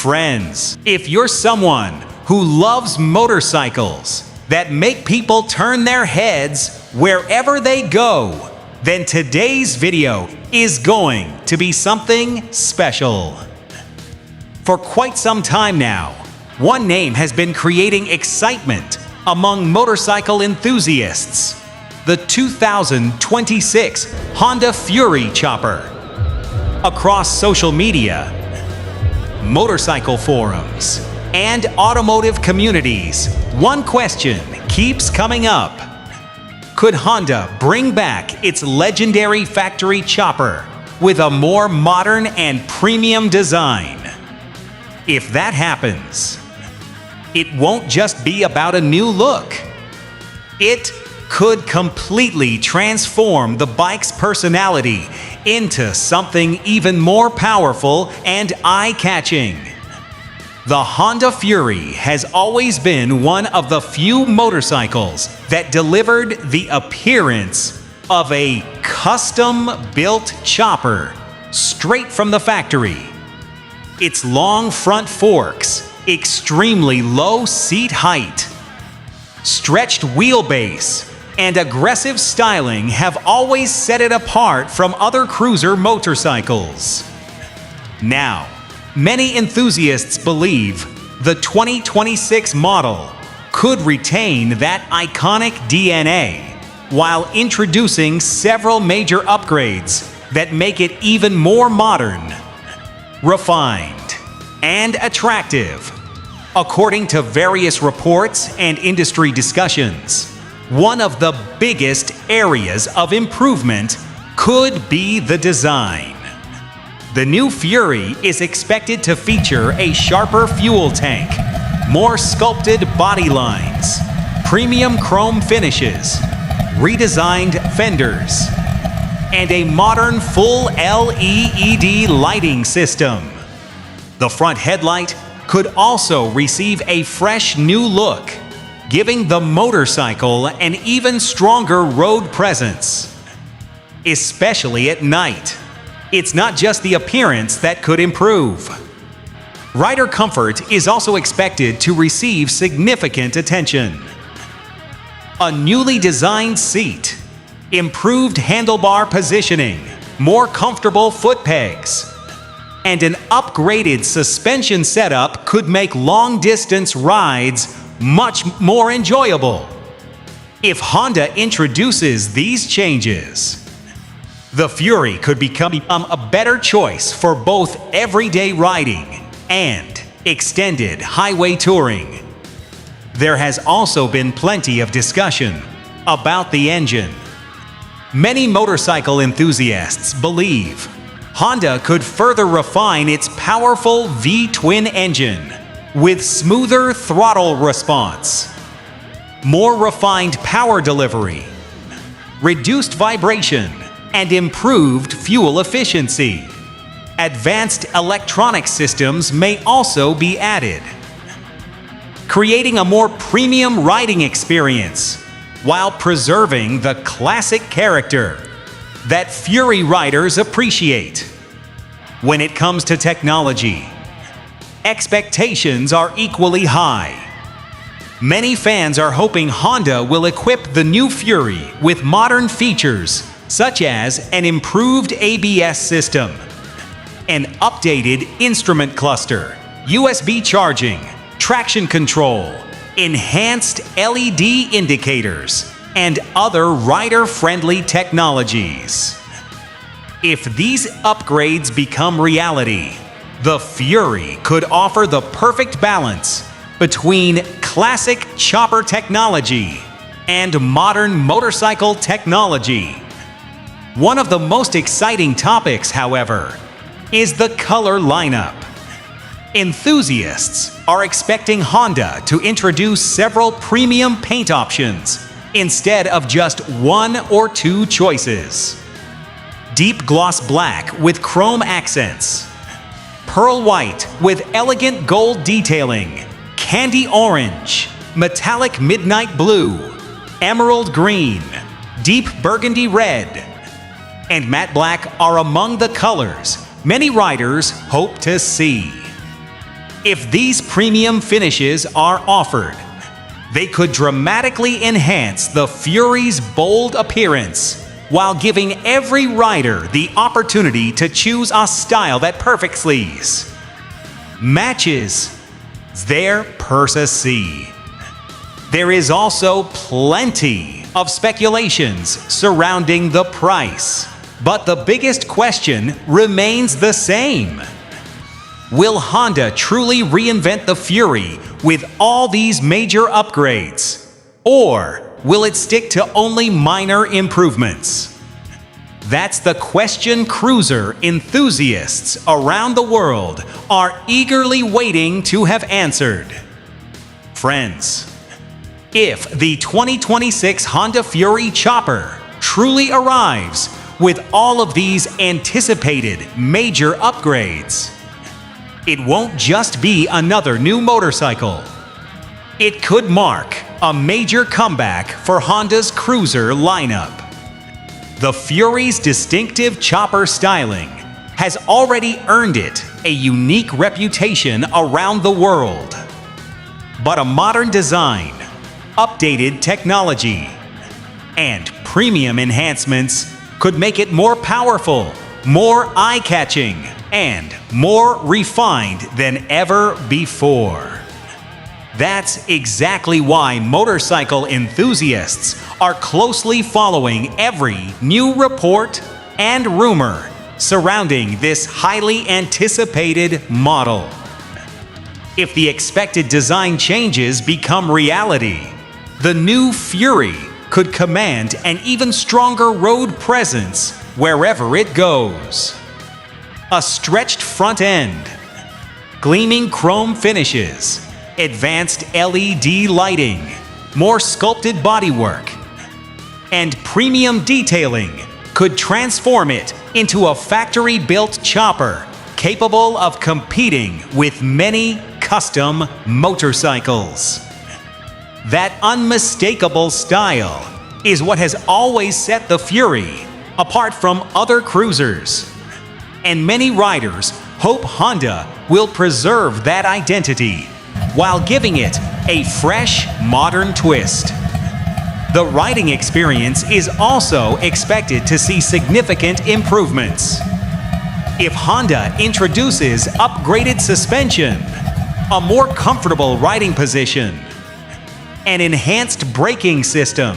friends, if you're someone who loves motorcycles that make people turn their heads wherever they go, then today's video is going to be something special. For quite some time now, one name has been creating excitement among motorcycle enthusiasts: the 2026 Honda Fury Chopper. Across social media, motorcycle forums, and automotive communities, one question keeps coming up. Could Honda bring back its legendary factory chopper with a more modern and premium design? If that happens, it won't just be about a new look. It could completely transform the bike's personality into something even more powerful and eye-catching. The Honda Fury has always been one of the few motorcycles that delivered the appearance of a custom-built chopper straight from the factory. Its long front forks, extremely low seat height, stretched wheelbase, and aggressive styling have always set it apart from other cruiser motorcycles. Now, many enthusiasts believe the 2026 model could retain that iconic DNA while introducing several major upgrades that make it even more modern, refined, and attractive. According to various reports and industry discussions, one of the biggest areas of improvement could be the design. The new Fury is expected to feature a sharper fuel tank, more sculpted body lines, premium chrome finishes, redesigned fenders, and a modern full LED lighting system. The front headlight could also receive a fresh new look, giving the motorcycle an even stronger road presence. Especially at night, it's not just the appearance that could improve. Rider comfort is also expected to receive significant attention. A newly designed seat, improved handlebar positioning, more comfortable foot pegs, and an upgraded suspension setup could make long-distance rides much more enjoyable. If Honda introduces these changes, the Fury could become a better choice for both everyday riding and extended highway touring. There has also been plenty of discussion about the engine. Many motorcycle enthusiasts believe Honda could further refine its powerful V-twin engine with smoother throttle response, more refined power delivery, reduced vibration, and improved fuel efficiency. Advanced electronic systems may also be added, creating a more premium riding experience while preserving the classic character that Fury riders appreciate. When it comes to technology, expectations are equally high. Many fans are hoping Honda will equip the new Fury with modern features such as an improved ABS system, an updated instrument cluster, USB charging, traction control, enhanced LED indicators, and other rider-friendly technologies. If these upgrades become reality, the Fury could offer the perfect balance between classic chopper technology and modern motorcycle technology. One of the most exciting topics, however, is the color lineup. Enthusiasts are expecting Honda to introduce several premium paint options instead of just one or two choices. Deep gloss black with chrome accents, pearl white with elegant gold detailing, candy orange, metallic midnight blue, emerald green, deep burgundy red, and matte black are among the colors many riders hope to see. If these premium finishes are offered, they could dramatically enhance the Fury's bold appearance while giving every rider the opportunity to choose a style that perfectly matches their Persa C. There is also plenty of speculations surrounding the price, but the biggest question remains the same. Will Honda truly reinvent the Fury with all these major upgrades? Or will it stick to only minor improvements? That's the question cruiser enthusiasts around the world are eagerly waiting to have answered. Friends, if the 2026 Honda Fury Chopper truly arrives with all of these anticipated major upgrades, it won't just be another new motorcycle. It could mark a major comeback for Honda's cruiser lineup. The Fury's distinctive chopper styling has already earned it a unique reputation around the world. But a modern design, updated technology, and premium enhancements could make it more powerful, more eye-catching, and more refined than ever before. That's exactly why motorcycle enthusiasts are closely following every new report and rumor surrounding this highly anticipated model. If the expected design changes become reality, the new Fury could command an even stronger road presence wherever it goes. A stretched front end, gleaming chrome finishes, advanced LED lighting, more sculpted bodywork, and premium detailing could transform it into a factory-built chopper capable of competing with many custom motorcycles. That unmistakable style is what has always set the Fury apart from other cruisers. And many riders hope Honda will preserve that identity while giving it a fresh, modern twist. The riding experience is also expected to see significant improvements. If Honda introduces upgraded suspension, a more comfortable riding position, an enhanced braking system,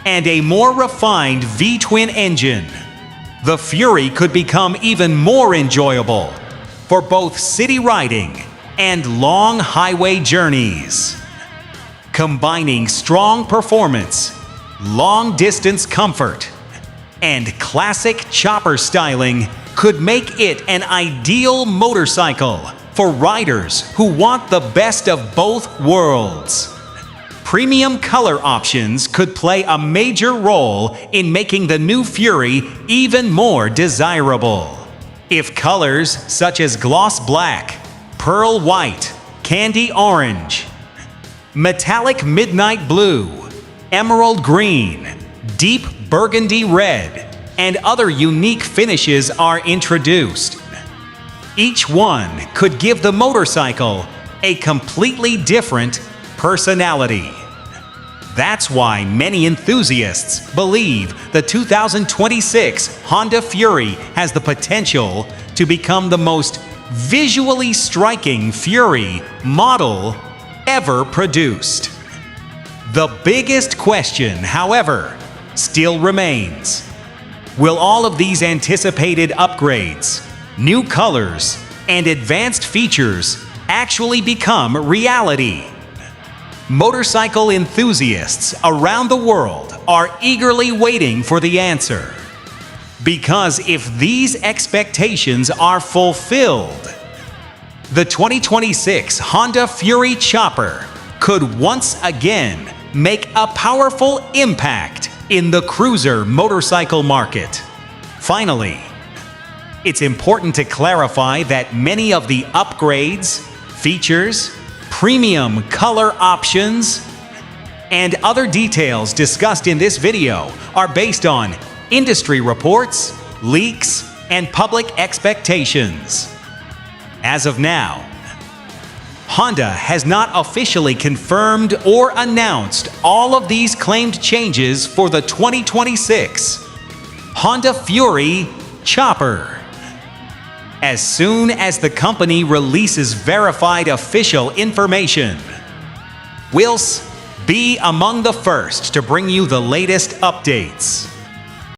and a more refined V-twin engine, the Fury could become even more enjoyable for both city riding and long highway journeys. Combining strong performance, long-distance comfort, and classic chopper styling could make it an ideal motorcycle for riders who want the best of both worlds. Premium color options could play a major role in making the new Fury even more desirable. If colors such as gloss black, pearl white, candy orange, metallic midnight blue, emerald green, deep burgundy red, and other unique finishes are introduced, each one could give the motorcycle a completely different personality. That's why many enthusiasts believe the 2026 Honda Fury has the potential to become the most visually striking Fury model ever produced. The biggest question, however, still remains. Will all of these anticipated upgrades, new colors, and advanced features actually become reality? Motorcycle enthusiasts around the world are eagerly waiting for the answer. Because if these expectations are fulfilled, the 2026 Honda Fury Chopper could once again make a powerful impact in the cruiser motorcycle market. Finally, it's important to clarify that many of the upgrades, features, premium color options, and other details discussed in this video are based on industry reports, leaks, and public expectations. As of now, Honda has not officially confirmed or announced all of these claimed changes for the 2026 Honda Fury Chopper. As soon as the company releases verified official information, we'll be among the first to bring you the latest updates.